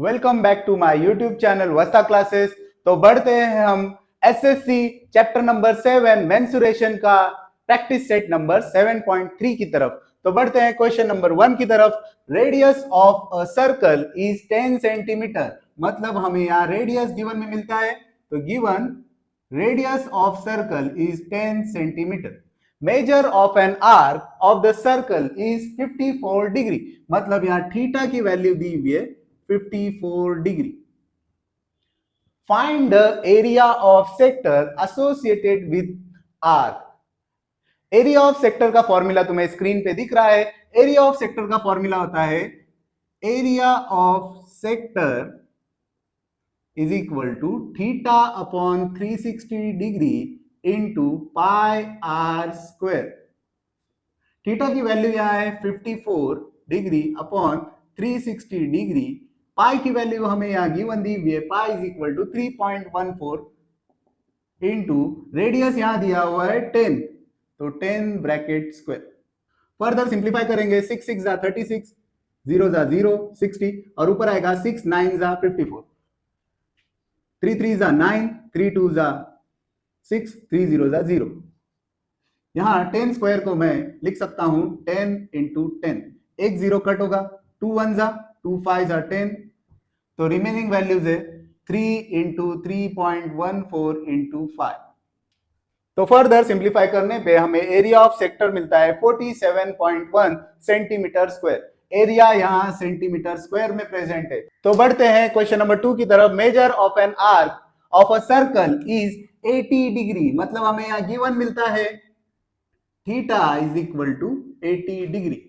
Welcome back to my YouTube channel Vasta classes. तो बढ़ते हैं हम एसएससी चैप्टर नंबर 7 मेंसुरेशन का प्रैक्टिस सेट नंबर 7.3 की तरफ। तो बढ़ते हैं क्वेश्चन नंबर 1 की तरफ। Radius of a circle is 10 centimetre. मतलब हमें यहाँ रेडियस गिवन में मिलता है, तो given radius of circle is 10 centimetre. Measure of an arc of the circle is 54 degree. मतलब यहाँ थीटा की वैल्यू दी हुई है 54 degree. Find the area of sector associated with arc. Area of sector का फॉर्मूला तुम्हें स्क्रीन पे दिख रहा है। एरिया ऑफ सेक्टर का फॉर्मूला होता है area of sector is equal to theta upon 360 degree into pi are square. Theta की वैल्यू यहां है 54 डिग्री अपॉन 360 डिग्री। पाई की वैल्यू हमें यहां गिवन दी हुई है, pi is equal to 3.14 into radius यहां दिया हुआ है 10, तो 10 ब्रैकेट स्क्वायर। फर्दर सिंप्लीफाई करेंगे, 6 6 जा 36, 0 जा 0 60 और ऊपर आएगा 6 9 जा 54, 3 3 जा 9, 3 2 जा 6, 3 0 जा 0। यहां 10 स्क्वायर को मैं लिख सकता हूं 10 इंटू 10, एक जीरो कट होगा, 2 1 जा 2 5 जा 10, तो रिमेनिंग वैल्यूज है 3 इंटू 3.14 इंटू 5। तो फर्दर सिंप्लीफाई करने पे हमें एरिया ऑफ सेक्टर मिलता है 47.1 सेंटीमीटर स्क्वायर। एरिया यहां सेंटीमीटर स्क्वायर में प्रेजेंट है। तो बढ़ते हैं क्वेश्चन नंबर 2 की तरफ। Measure of an arc of a circle is 80 degree. मतलब हमें यहां गिवन मिलता है theta is equal to 80 degree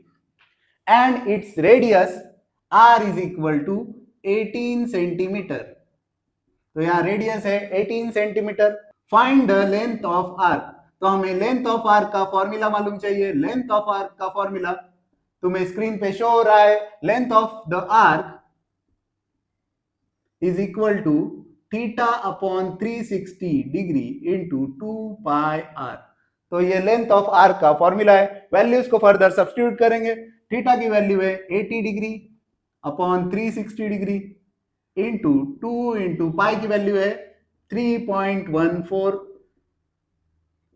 and its radius r is equal to 18 centimetre. तो यहाँ रेडियस है 18 centimetre. Find the length of arc. तो हमें लेंथ ऑफ आर्क का फॉर्मूला मालूम चाहिए। लेंथ ऑफ आर्क का फॉर्मूला तुम्हें स्क्रीन पे शो हो रहा है। Length of the arc is equal to theta upon 360 degree into 2 pi r. तो ये लेंथ ऑफ आर्क का फॉर्मूला है। वैल्यूज को फर्दर सब्स्टिट्यूट करेंगे। थीटा की वैल्यू है 80 degree upon 360 degree into 2 into pi की वैल्यू है 3.14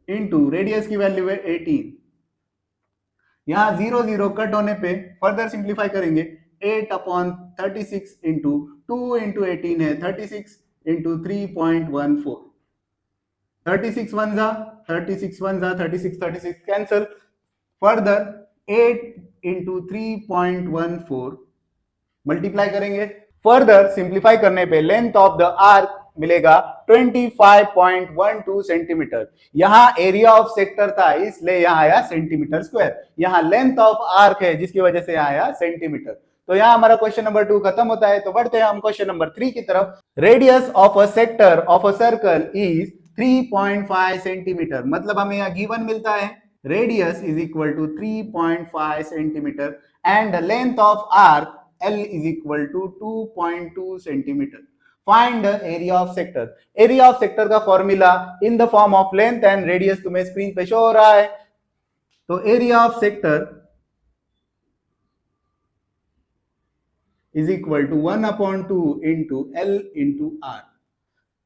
इंटू रेडियस की वैल्यू है 18। यहां 0 0 कट होने पे फर्दर सिंप्लीफाई करेंगे, 8 अपॉन 36 इंटू 2 इंटू 18 है 36 इंटू 3.14, 36 1 जा 36 1 जा 36 36 कैंसल। फर्दर 8 इंटू 3.14 मल्टीप्लाई करेंगे। फर्दर सिंप्लीफाई करने पे लेंथ ऑफ द आर्क मिलेगा 25.12 सेंटीमीटर। यहां एरिया ऑफ सेक्टर था इसलिए यहां आया सेंटीमीटर स्क्वायर। यहां लेंथ ऑफ आर्क है जिसकी वजह से यहां आया सेंटीमीटर। तो यहां हमारा क्वेश्चन नंबर 2 खत्म होता है। तो बढ़ते हैं हम क्वेश्चन नंबर 3 की तरफ। Radius of a sector of a circle is 3.5 centimetre. मतलब हमें यहां गिवन मिलता है radius is equal to 3.5 centimetre and length of arc L is equal to 2.2 centimetre. Find the area of sector. Area of sector का formula in the form of length and radius तुम्हें screen पे show हो रहा है। तो area of sector is equal to 1/2 into L into R।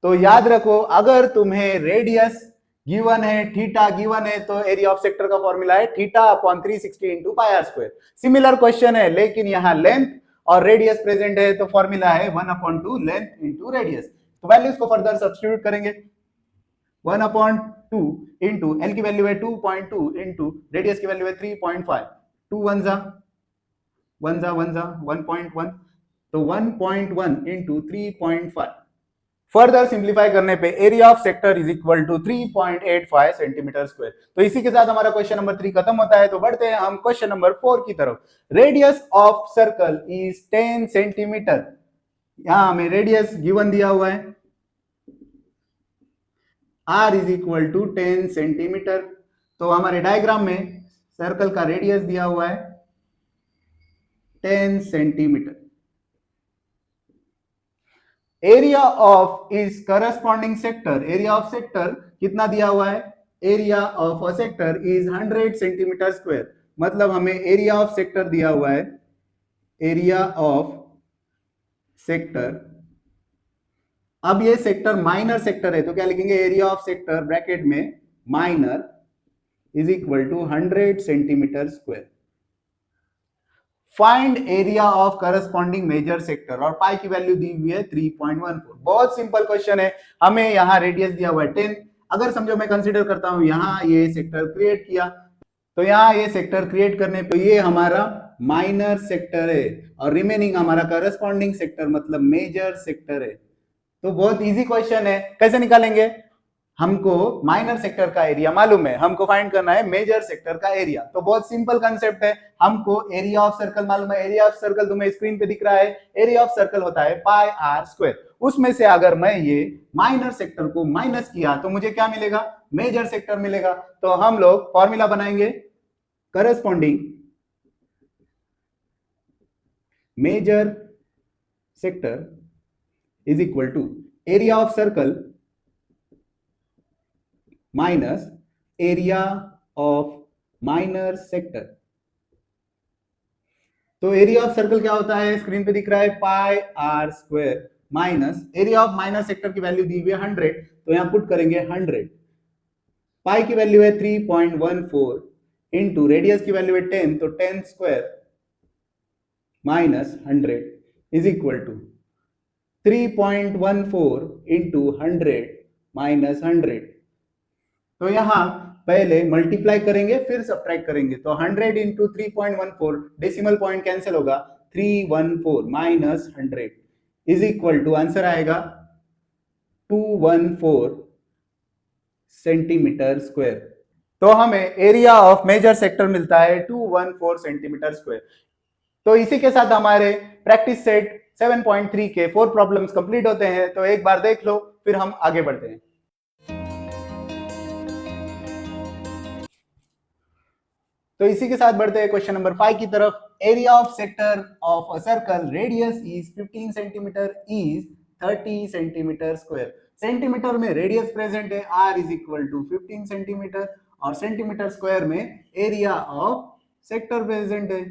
तो याद रखो, अगर तुम्हें रेडियस गिवन है, थीटा गिवन है, तो एरिया ऑफ सेक्टर का फॉर्मूला है theta upon 360 into pi are square. Similar question है लेकिन यहां लेंथ और रेडियस प्रेजेंट है, तो फॉर्मूला है 1/2 लेंथ इंटू रेडियस। तो वैल्यूज को फर्दर सब्स्टिट्यूट करेंगे। 1/2 इंटू एल की वैल्यू है 2.2 इंटू रेडियस की वैल्यू है 3.5, 2 1 जा 1 जा 1 जा 1.1, तो 1.1 इंटू 3.5। फर्दर सिंप्लीफाई करने पे area of sector is equal to 3.85 centimetre square. तो इसी के साथ हमारा क्वेश्चन नंबर 3 खत्म होता है। तो बढ़ते हैं हम क्वेश्चन नंबर 4 की तरफ। Radius of circle is 10 centimetre. यहां हमें रेडियस गिवन दिया हुआ है, r is equal to 10 centimetre. तो हमारे डायग्राम में सर्कल का रेडियस दिया हुआ है 10 centimetre. Area of is corresponding sector. Area of sector कितना दिया हुआ है? Area of a sector is 100 centimetre square. मतलब हमें एरिया ऑफ सेक्टर दिया हुआ है, एरिया ऑफ सेक्टर, अब ये सेक्टर माइनर सेक्टर है तो क्या लिखेंगे, एरिया ऑफ सेक्टर ब्रैकेट में minor is equal to 100 centimetre square. Find area of corresponding major sector, और पाई की वैल्यू दी हुई है 3.14। बहुत सिंपल क्वेश्चन है, हमें यहाँ रेडियस दिया हुआ है 10। अगर समझो मैं कंसीडर करता हूं यहाँ ये सेक्टर क्रिएट किया, तो यहाँ ये सेक्टर क्रिएट करने पे ये हमारा माइनर सेक्टर है और रिमेनिंग हमारा करस्पॉन्डिंग सेक्टर मतलब मेजर सेक्टर है। तो बहुत इजी क्वेश्चन है, कैसे निकालेंगे, हमको माइनर सेक्टर का एरिया मालूम है, हमको फाइंड करना है मेजर सेक्टर का एरिया। तो बहुत सिंपल कंसेप्ट है, हमको एरिया ऑफ सर्कल मालूम है, एरिया ऑफ सर्कल तुम्हें स्क्रीन पे दिख रहा है, एरिया ऑफ सर्कल होता है पाई आर स्क्वायर। उसमें से अगर मैं ये माइनर सेक्टर को माइनस किया तो मुझे क्या मिलेगा, मेजर सेक्टर मिलेगा। तो हम लोग फॉर्मूला बनाएंगे, corresponding major sector is equal to area of circle minus area of minor sector. तो एरिया ऑफ सर्कल क्या होता है, स्क्रीन पे दिख रहा है pi are square minus area of minor sector की वैल्यू दी हुई है 100, तो यहां पुट करेंगे 100। पाई की वैल्यू है 3.14 इंटू रेडियस की वैल्यू है 10, तो 10 square minus 100 is equal to 3.14 into 100 minus 100। तो यहां पहले मल्टीप्लाई करेंगे फिर सब्ट्रैक्ट करेंगे, तो 100 इंटू 3.14, डेसिमल पॉइंट कैंसिल होगा, 314 minus 100 is equal to answer आएगा 214 सेंटीमीटर स्क्वायर। तो हमें एरिया ऑफ मेजर सेक्टर मिलता है 214 सेंटीमीटर स्क्वायर। तो इसी के साथ हमारे प्रैक्टिस सेट 7.3 के 4 प्रॉब्लम्स कंप्लीट होते हैं। तो एक बार देख लो फिर हम आगे बढ़ते हैं। तो इसी के साथ बढ़ते हैं क्वेश्चन नंबर 5 की तरफ। Area of sector of a circle radius is 15 centimetre is 30 centimetre square. Centimetre में रेडियस प्रेजेंट है, r is equal to 15 centimetre, और सेंटीमीटर स्क्वायर में एरिया ऑफ सेक्टर प्रेजेंट है।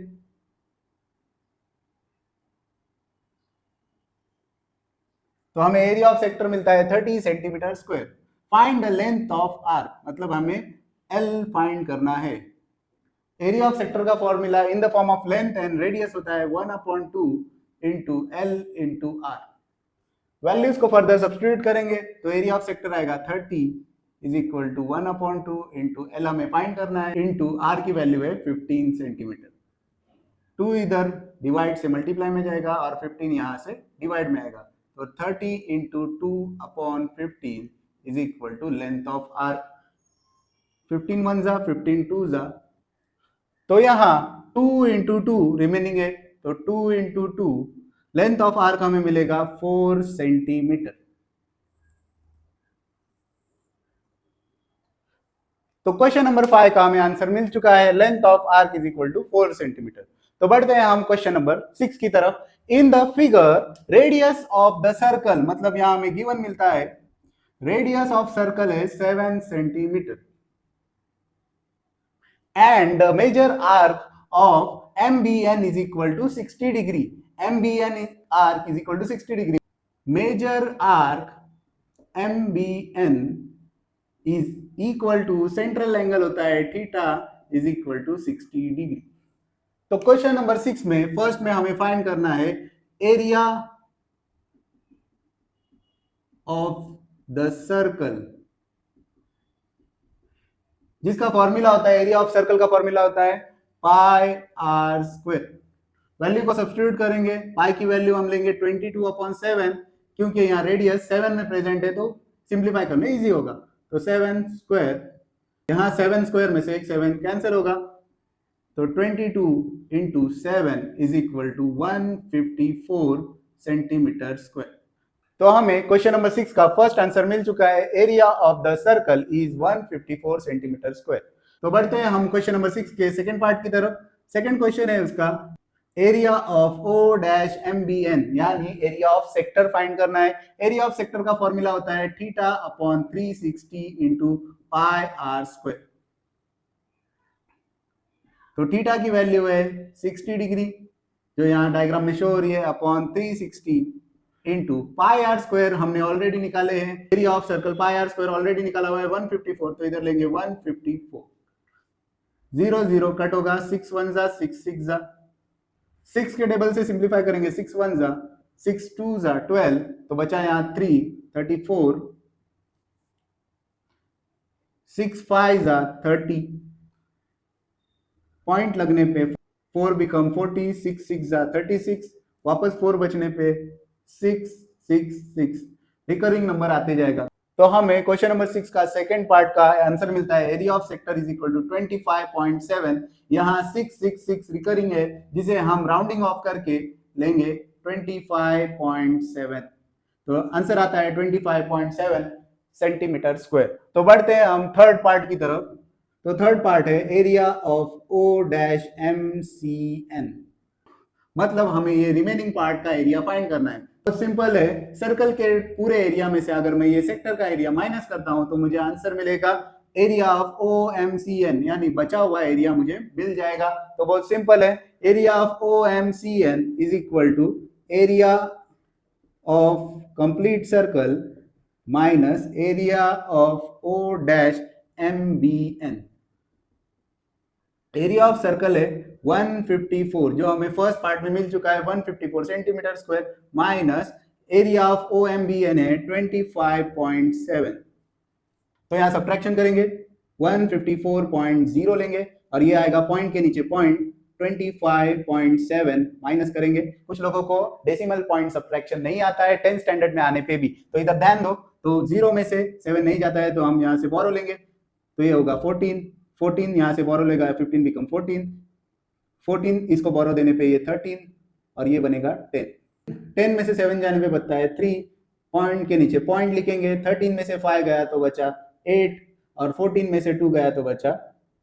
तो हमें एरिया ऑफ सेक्टर मिलता है 30 centimetre square. Find the length of arc, मतलब हमें L फाइंड करना है। एरिया ऑफ सेक्टर का formula in the form of length and radius होता है 1/2 into L into r. Values को फर्दर सब्स्टिट्यूट करेंगे तो एरिया ऑफ सेक्टर आएगा 30 is equal to 1/2 into L हमें फाइंड करना है, इंटू आर की वैल्यू है 15 सेंटीमीटर। 2 इधर डिवाइड से मल्टीप्लाई में जाएगा और 15 यहाँ से डिवाइड में आएगा, तो 30 into 2/15 is equal to length of r. 15 1 जा 15 2 जा, तो यहाँ 2 इंटू 2 रिमेनिंग है, तो 2 इंटू 2 लेंथ ऑफ आर्क हमें मिलेगा 4 सेंटीमीटर। तो क्वेश्चन नंबर 5 का हमें आंसर मिल चुका है, length of arc is equal to 4 centimetre. तो बढ़ते हैं हम क्वेश्चन नंबर 6 की तरफ। In the figure radius of the circle, मतलब यहां हमें गिवन मिलता है रेडियस ऑफ सर्कल है 7 centimetre and the major arc of MBN is equal to 60 degree. MBN arc is equal to 60 degree. Major arc MBN is equal to central angle होता है theta is equal to 60 degree. तो question number 6 में first में हमें find करना है area of the circle, जिसका formula होता है, एरिया ऑफ सर्कल का फॉर्मूला होता है पाई आर स्क्वायर। वैल्यू को सब्स्टिट्यूट करेंगे, पाई की वैल्यू हम लेंगे 22/7, क्योंकि यहाँ रेडियस 7 में प्रेजेंट है तो सिंप्लीफाई करना इजी होगा। तो 7 स्क्वायर, यहाँ 7 स्क्वायर में से एक 7 कैंसिल होगा, तो 22 into 7 is equal to 154 centimetre square. तो हमें क्वेश्चन नंबर 6 का फर्स्ट आंसर मिल चुका है, area of the circle is 154 centimetre square. तो बढ़ते हैं हम क्वेश्चन नंबर 6 के सेकंड पार्ट की तरफ। सेकंड क्वेश्चन है उसका area of O dash MBN, यानी एरिया ऑफ सेक्टर फाइंड करना है। एरिया ऑफ सेक्टर का फॉर्मूला होता है theta upon 360 into pi are square. तो थीटा की वैल्यू है 60 डिग्री, जो यहाँ डायग्राम में शो हो रही है, upon 360 into pi are square हमने ऑलरेडी निकाले हैं, area of circle pi are square already निकाला हुआ है 154, तो इधर लेंगे 154, 0 0 कट होगा, 6 1 जा 6 6 जा, 6 के टेबल से सिंप्लीफाई करेंगे, 6 1 जा 6 2 जा 12, तो बचा यहाँ 3 34, 6 5 जा 30, पॉइंट लगने पे 4 बिकम 40, 6 6 जा 36, वापस 4 बचने पे 6 6 6, रिकरिंग नंबर आते जाएगा। तो हमें क्वेश्चन नंबर 6 का सेकंड पार्ट का आंसर मिलता है, area of sector is equal to 25.7। यहाँ 6 6 6 रिकरिंग है, जिसे हम राउंडिंग ऑफ करके लेंगे 25.7, तो आंसर आता है 25.7 सेंटीमीटर स्क्वायर। तो बढ़ते हैं हम थर्ड पार्ट की तरफ। तो थर्ड पार्ट है area of O dash MCN, मतलब हमें ये रिमेनिंग पार्ट का एरिया फाइंड करना है। तो सिंपल है, सर्कल के पूरे एरिया में से अगर मैं ये सेक्टर का एरिया माइनस करता हूं तो मुझे आंसर मिलेगा एरिया ऑफ OMCN, यानी बचा हुआ एरिया मुझे मिल जाएगा। तो बहुत सिंपल है, area of OMCN is equal to area of complete circle minus area of O dash MBN। Area of circle है 154, जो हमें फर्स्ट पार्ट में मिल चुका है 154 centimetre square, minus area of OMBN है 25.7। तो यहां सब्ट्रैक्शन करेंगे, 154.0 लेंगे और ये आएगा पॉइंट के नीचे पॉइंट, 25.7 माइनस करेंगे। कुछ लोगों को डेसिमल पॉइंट सब्ट्रैक्शन नहीं आता है 10th स्टैंडर्ड में आने पे भी, तो इधर ध्यान दो। तो 0 में से 7 नहीं जाता है, तो हम यहाँ से बोरो लेंगे, तो ये होगा 14, 14 यहाँ से बोरो लेगा 15 बिकम 14, 14 इसको बोरो देने पे ये 13 और ये बनेगा 10, 10 में से 7 जाने पे बचता है 3, पॉइंट के नीचे पॉइंट लिखेंगे, 13 में से 5 गया तो बचा 8 और 14 में से 2 गया तो बचा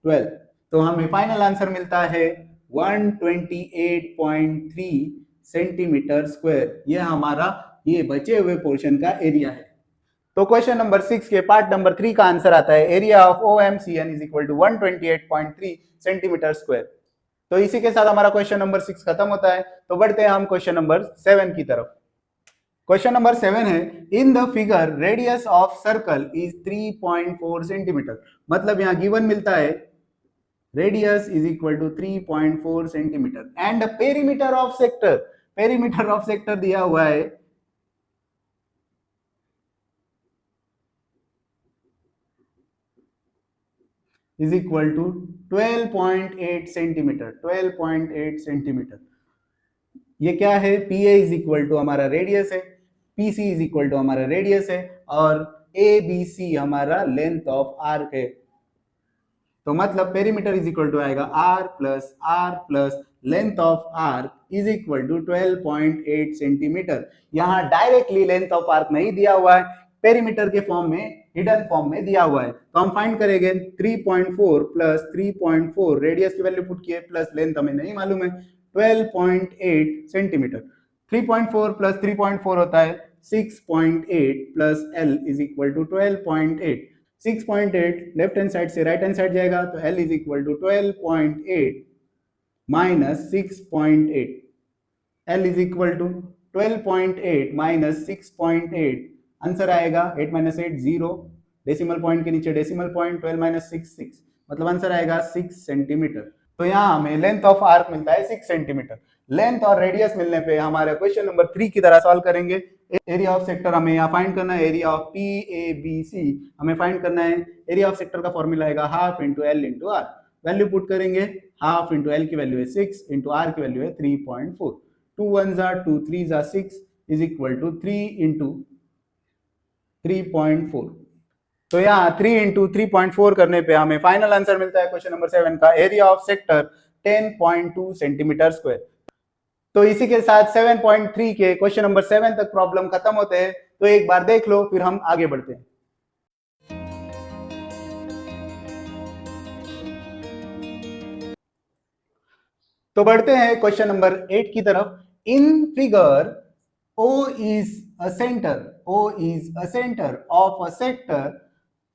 12। तो हमें फाइनल आंसर मिलता है 128.3 सेंटीमीटर स्क्वायर। ये हमारा ये बचे हुए पोर्शन का एरिया है। तो क्वेश्चन नंबर 6 के पार्ट नंबर 3 का आंसर आता है, area of OMCN is equal to 128.3 centimetre square. तो इसी के साथ हमारा क्वेश्चन नंबर 6 खत्म होता है। तो बढ़ते हैं हम क्वेश्चन नंबर 7 की तरफ। क्वेश्चन नंबर 7 है, in the figure radius of circle is 3.4 centimetre, मतलब यहाँ गिवन मिलता है radius is equal to 3.4 centimetre and perimeter of sector, perimeter of sector दिया हुआ है is equal to 12.8 centimetre, 12.8 centimetre. ये क्या है, PA इज इक्वल टू हमारा रेडियस है, PC इज इक्वल टू हमारा रेडियस है और ABC हमारा लेंथ ऑफ आर्क है। तो मतलब पेरीमीटर इज इक्वल टू आएगा R plus length of arc is equal to 12.8 centimetre. यहाँ डायरेक्टली लेंथ ऑफ आर्क नहीं दिया हुआ है, पेरीमीटर के फॉर्म में, हिडन फॉर्म में दिया हुआ है। तो हम फाइंड करेंगे 3.4 प्लस 3.4, रेडियस की वैल्यू पुट किए प्लस लेंथ हमें नहीं मालूम है, 12.8 सेंटीमीटर। 3.4 प्लस 3.4 होता है 6.8 plus L is equal to 12.8। 6.8 left hand side से राइट हैंड साइड जाएगा, तो L is equal to 12.8 minus 6.8, L is equal to 12.8 minus 6.8, answer आएगा 8 माइनस 8 0, डेसिमल पॉइंट के नीचे डेसिमल पॉइंट, 12 माइनस 6 6, मतलब आंसर आएगा 6 सेंटीमीटर। तो यहाँ हमें लेंथ ऑफ आर्क मिलता है 6 सेंटीमीटर। लेंथ और रेडियस मिलने पे हमारे क्वेश्चन नंबर 3 की तरह सॉल्व करेंगे। एरिया ऑफ सेक्टर हमें यहाँ फाइंड करना है, एरिया ऑफ PABC हमें फाइंड करना है। एरिया ऑफ सेक्टर का फॉर्मूला आएगा half into L into R, value put करेंगे, हाफ इंटू L की वैल्यू है 6 इंटू आर की वैल्यू है 3.4, 2 1 2 3 6 इज इक्वल टू 3 इंटू 3.4। तो यहाँ 3 इंटू 3.4 करने पे हमें फाइनल आंसर मिलता है क्वेश्चन नंबर 7 का, area of sector 10.2 centimetre square. तो इसी के साथ 7.3 के क्वेश्चन नंबर 7 तक प्रॉब्लम खत्म होते हैं। तो एक बार देख लो, फिर हम आगे बढ़ते हैं। तो बढ़ते हैं क्वेश्चन नंबर 8 की तरफ। In figure O is a center, O is a center of a sector,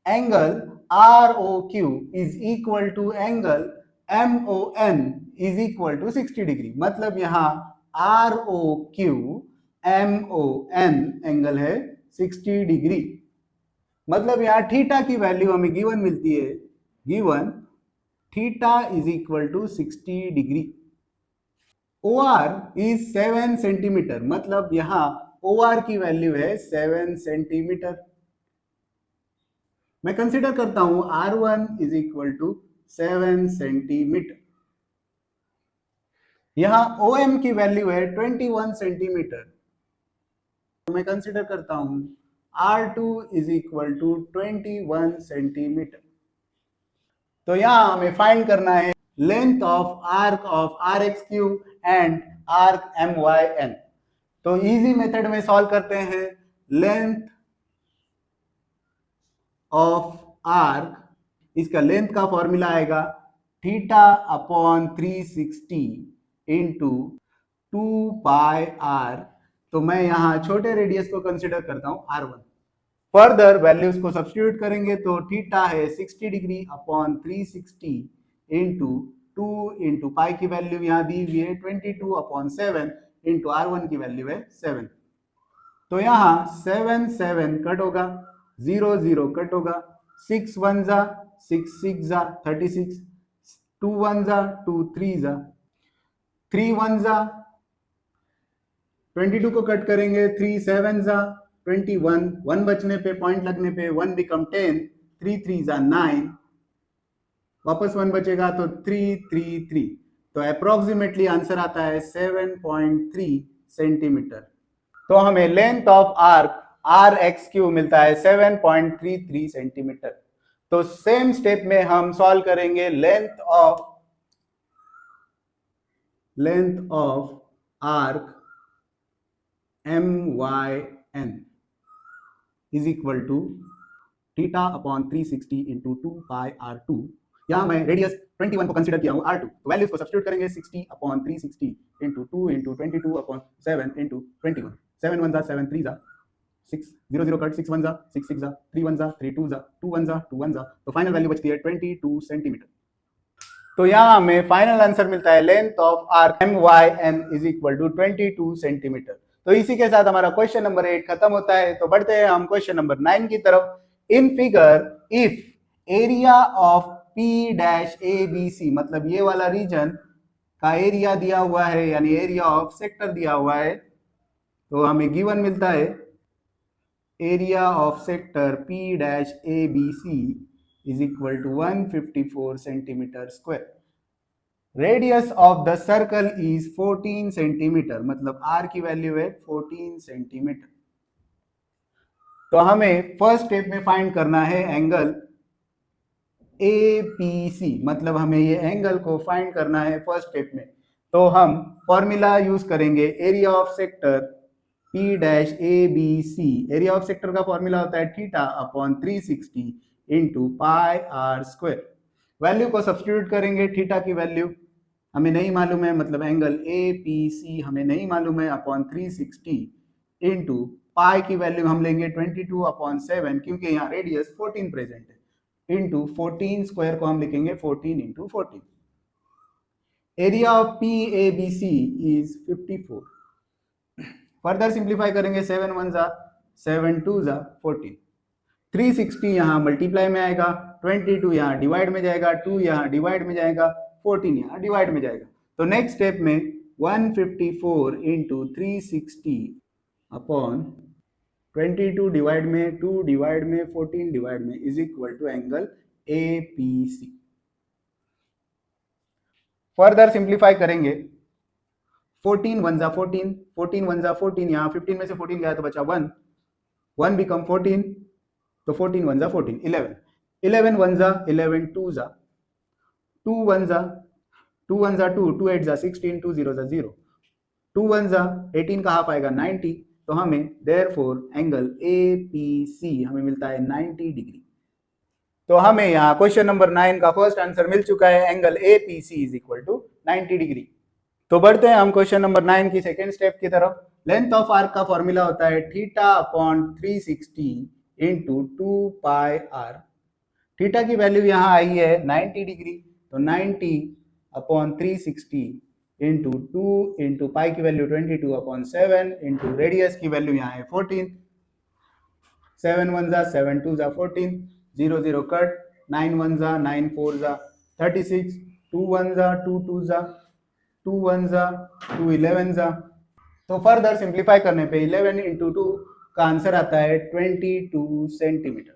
angle ROQ is equal to angle M O N is equal to 60 degree, मतलब यहाँ R O Q M O N angle है 60 degree. मतलब यहाँ theta की value हमें given मिलती है, given theta is equal to 60 degree. O R is 7 centimetre, मतलब यहाँ ओ आर की वैल्यू है 7 सेंटीमीटर। मैं कंसिडर करता हूं R1 is equal to 7 centimetre. यहां OM की वैल्यू है 21 सेंटीमीटर, तो मैं कंसिडर करता हूं R2 is equal to 21 centimetre. तो यहां हमें फाइंड करना है length of arc of R X Q and arc M Y N. तो इजी मेथड में सॉल्व करते हैं। लेंथ ऑफ आर्क, इसका लेंथ का फॉर्मूला आएगा थीटा अपॉन 360 इंटू 2πr। तो मैं यहां छोटे रेडियस को कंसिडर करता हूं R1। फर्दर वैल्यूज को सब्स्टिट्यूट करेंगे तो थीटा है 60 degree upon 360 into 2 into pi की वैल्यू यहां दी हुई है 22 अपॉन 7 इंटू R1 की वैल्यू है 7। तो यहाँ 7 7 कट होगा, 0 0 कट होगा, 6 1 जा 6 6 जा 36, 2 1 जा 2 3 जा 3 1 जा 22 को कट करेंगे, 3 7 जा 21, 1 बचने पे पॉइंट लगने पे 1 बिकम 10, 3 3 जा 9, वापस 1 बचेगा तो 3 3 3। तो अप्रोक्सीमेटली आंसर आता है 7.3 सेंटीमीटर। तो हमें length of arc R X Q मिलता है 7.33 सेंटीमीटर। तो सेम स्टेप में हम सॉल्व करेंगे length of arc M Y N is equal to theta upon 360 into 2πr2। यहां मैं रेडियस 21 को कंसीडर किया हूं R2, तो वैल्यूज को सब्स्टिट्यूट करेंगे 60 upon 360 into 2 into 22 upon 7 into 21, 7 1 जा 7 3 जा 6 0 0 कट, 6 1 जा 6 6 जा 3 1 जा 3 2 जा 2 1 जा 2 1 जा, तो फाइनल वैल्यू बचती है 22 सेंटीमीटर। तो यहाँ हमें फाइनल आंसर मिलता है length of arc M Y N is equal to 22 centimetre. तो इसी के साथ हमारा क्वेश्चन नंबर 8 खत्म होता है। तो बढ़ते हैं हम क्वेश्चन नंबर 9 की तरफ। In figure if area of P dash A B C, मतलब ये वाला रीजन का एरिया दिया हुआ है, यानी एरिया ऑफ सेक्टर दिया हुआ है, तो हमें गिवन मिलता है area of sector P dash A B C is equal to 154 centimetre square. Radius of the circle is 14 centimetre, मतलब आर की वैल्यू है 14 सेंटीमीटर। तो हमें फर्स्ट स्टेप में फाइंड करना है एंगल APC, मतलब हमें ये एंगल को फाइंड करना है फर्स्ट स्टेप में। तो हम फॉर्मूला यूज करेंगे area of sector P dash ABC। Area of sector का फॉर्मूला होता है theta upon 360 into pi are square. Value को सब्स्टिट्यूट करेंगे, थीटा की वैल्यू हमें नहीं मालूम है, मतलब एंगल APC हमें नहीं मालूम है, अपॉन 360 इंटू पाई की वैल्यू हम लेंगे 22 अपॉन 7, क्योंकि यहाँ रेडियस 14 प्रेजेंट है, इंटू 14 स्क्वायर को हम लिखेंगे 14 into 14। Area of PABC is 54। Further simplify करेंगे, 7 1 जा 7 2 जा 14, 360 यहाँ मल्टीप्लाई में आएगा, 22 यहाँ डिवाइड में जाएगा, 2 यहाँ डिवाइड में जाएगा, 14 यहाँ डिवाइड में जाएगा। तो नेक्स्ट स्टेप में 154 इंटू 360 अपॉन 22 डिवाइड में 2 डिवाइड में 14 डिवाइड में is equal to angle APC। Further simplify करेंगे, 14 1 जा 14, 14 1 जा 14, यहाँ 15 में से 14 गया तो बचा 1, 1 बिकम 14, तो 14 1 जा 14, 11, 11 1 जा 11, 2 जा 2 1 जा 2 1 जा 2, 2 8 जा 16, 2 0 जा 0, 2 1 जा 18 का हाफ आएगा 90। तो हमें देयरफॉर एंगल APC हमें मिलता है 90 डिग्री। तो हमें यहाँ क्वेश्चन नंबर 9 का फर्स्ट आंसर मिल चुका है, angle APC is equal to 90 degree. तो बढ़ते हैं हम क्वेश्चन नंबर 9 की सेकेंड स्टेप की तरफ। लेंथ ऑफ आर्क का फॉर्मूला होता है theta upon 360 into 2πr। Theta की वैल्यू यहाँ आई है 90 डिग्री, तो 90 अपॉन 360 इंटू 2 इंटू पाई की वैल्यू 22/7 इंटू रेडियस की वैल्यू यहाँ है 14, 7 1 जा 7 2 जा 14, 0 0 कट, 9 1 जा 9 4 जा 36, 2 1 जा 2 2 जा 2 1 जा 2 11 जा। तो फर्दर सिंप्लीफाई करने पे 11 इंटू 2 का आंसर आता है 22 सेंटीमीटर।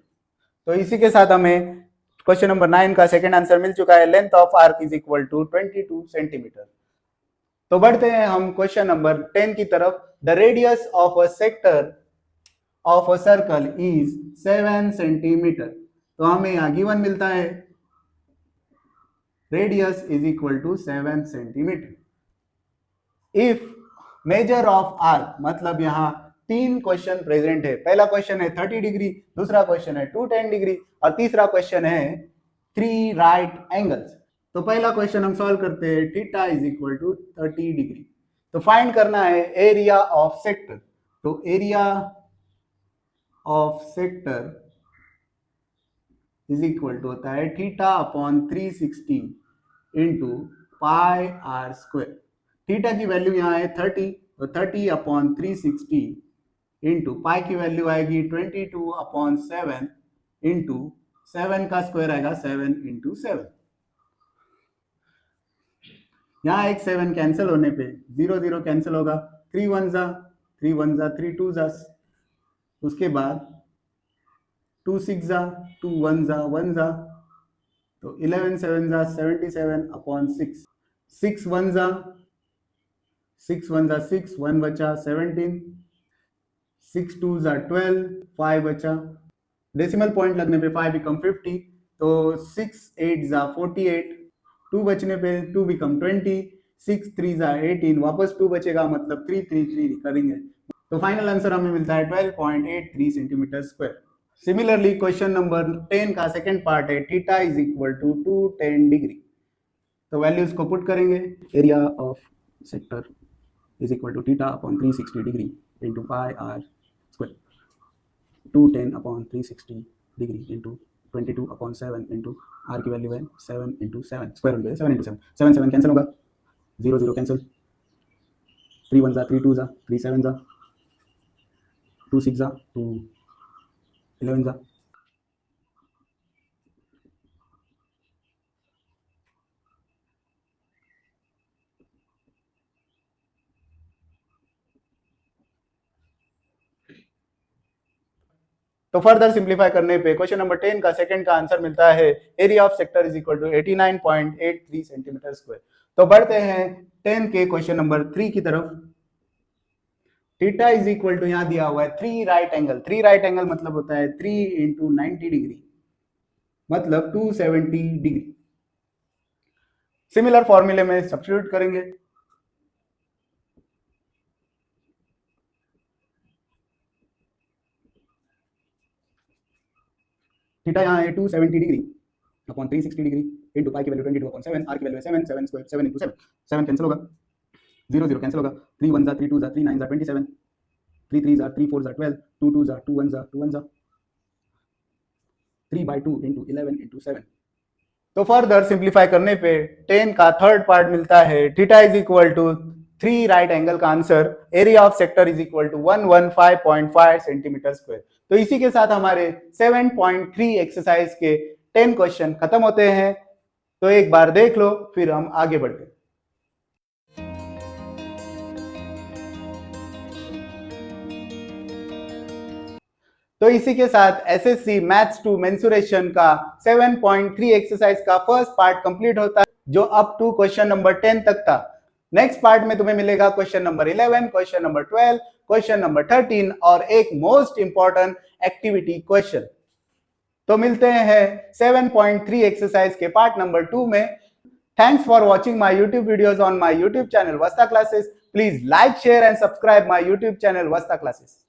तो इसी के साथ हमें क्वेश्चन नंबर 9 का सेकंड आंसर मिल चुका है, length of arc is equal to 22 centimetre. तो बढ़ते हैं हम क्वेश्चन नंबर 10 की तरफ। The radius of a sector of a circle is 7 centimetre. तो हमें यहाँ गिवन मिलता है radius is equal to 7 centimetre. If measure of arc, मतलब यहाँ 3 क्वेश्चन प्रेजेंट है। पहला क्वेश्चन है 30 डिग्री, दूसरा क्वेश्चन है 210 डिग्री और तीसरा क्वेश्चन है 3 राइट एंगल्स। तो पहला क्वेश्चन हम सॉल्व करते हैं, theta is equal to 30 degree. तो फाइंड करना है एरिया ऑफ सेक्टर। तो area of sector is equal to होता है theta upon 360 into pi are square. Theta की वैल्यू यहाँ है 30, तो 30 अपॉन 360 इंटू पाई की वैल्यू आएगी 22/7 इंटू 7 का स्क्वायर आएगा 7 इंटू 7। यहाँ एक 7 कैंसिल होने पे 0 0 कैंसिल होगा, 3 1 जा 3 1 जा 3 2 जा, उसके बाद 2 6 जा 2 1 जा 1 जा, तो 11 7 जा 77/6, 6 1 जा 6 1 जा 6, 1 बचा 17, 6 2 जा 12, 5 बचा, डेसिमल पॉइंट लगने पे 5 बिकम 50, तो 6 8 जा 48, 2 बचने पे 2 बिकम 20, 6 3 जा 18, वापस 2 बचेगा, मतलब 3 3 3 करेंगे। तो फाइनल आंसर हमें मिलता है 12.83 centimetre square. Similarly question number 10 का सेकंड पार्ट है theta is equal to 210 degree. तो वैल्यूज को पुट करेंगे, area of sector is equal to theta upon 360 degree into pi are square, 210 upon 360 degree into 22/7 into R की value है 7 into 7, square root 7 into 7, 7 7 cancel होगा, 0 0 cancel, 3 1 जा 3 2 जा 3 7 जा 2 6 जा 2 11 जा। तो फर्दर सिंप्लीफाई करने पे क्वेश्चन नंबर 10 का सेकंड का आंसर मिलता है area of sector is equal to 89.83 centimetre square. तो बढ़ते हैं 10 के क्वेश्चन नंबर 3 की तरफ। थीटा इज इक्वल टू यहाँ दिया हुआ है 3 राइट एंगल। 3 राइट एंगल मतलब होता है 3 इंटू 90 डिग्री, मतलब 270 डिग्री। सिमिलर फॉर्मूले में सब्स्टिट्यूट करेंगे। थीटा यहाँ है 270 डिग्री अपॉन 360 डिग्री इंटू पाई की वैल्यू 22/7, आर की वैल्यू है 7 7 स्क्वायर 7 इंटू 7, 7 कैंसिल होगा, 0 0 कैंसिल होगा, 3 1 जा 3 2 जा 3 9 जा 27, 3 3 जा 3 4 जा 12, 2 2 जा 2 1 जा 2 1 जा, 3/2 इंटू 11 इंटू 7। तो फर्दर सिंप्लीफाई करने पे 10 का थर्ड पार्ट मिलता है theta is equal to 3 right angle का answer area of sector is equal to 115.5 centimetre square. तो इसी के साथ हमारे 7.3 एक्सरसाइज के 10 क्वेश्चन खत्म होते हैं। तो एक बार देख लो, फिर हम आगे बढ़ते हैं। तो इसी के साथ एसएससी मैथ्स 2 मेंसुरेशन का 7.3 एक्सरसाइज का फर्स्ट पार्ट कंप्लीट होता है, जो अप टू क्वेश्चन नंबर 10 तक था। नेक्स्ट पार्ट में तुम्हें मिलेगा question number 11, question number 12, question number 13 और एक मोस्ट इंपॉर्टेंट एक्टिविटी क्वेश्चन। तो मिलते हैं 7.3 एक्सरसाइज के पार्ट नंबर 2 में। Thanks for watching my YouTube videos on my YouTube channel Vasta classes. Please like, share and subscribe my YouTube channel Vasta classes.